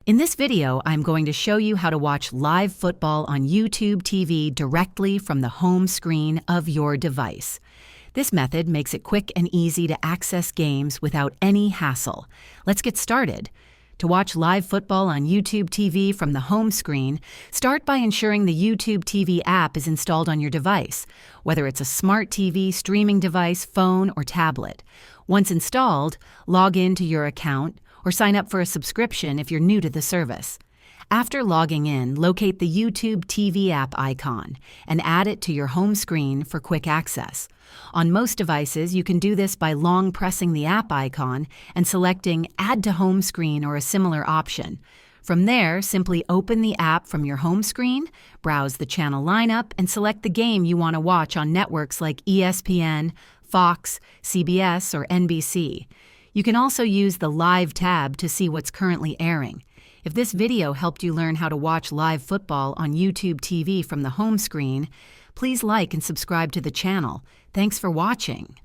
In this video, I'm going to show you how to watch live football on YouTube TV directly from the home screen of your device. This method makes it quick and easy to access games without any hassle. Let's get started. To watch live football on YouTube TV from the home screen, start by ensuring the YouTube TV app is installed on your device, whether it's a smart TV, streaming device, phone, or tablet. Once installed, log in to your account or sign up for a subscription if you're new to the service. After logging in, locate the YouTube TV app icon and add it to your home screen for quick access. On most devices, you can do this by long pressing the app icon and selecting Add to Home Screen or a similar option. From there, simply open the app from your home screen, browse the channel lineup, and select the game you want to watch on networks like ESPN, Fox, CBS, or NBC. You can also use the Live tab to see what's currently airing. If this video helped you learn how to watch live football on YouTube TV from the home screen, please like and subscribe to the channel. Thanks for watching.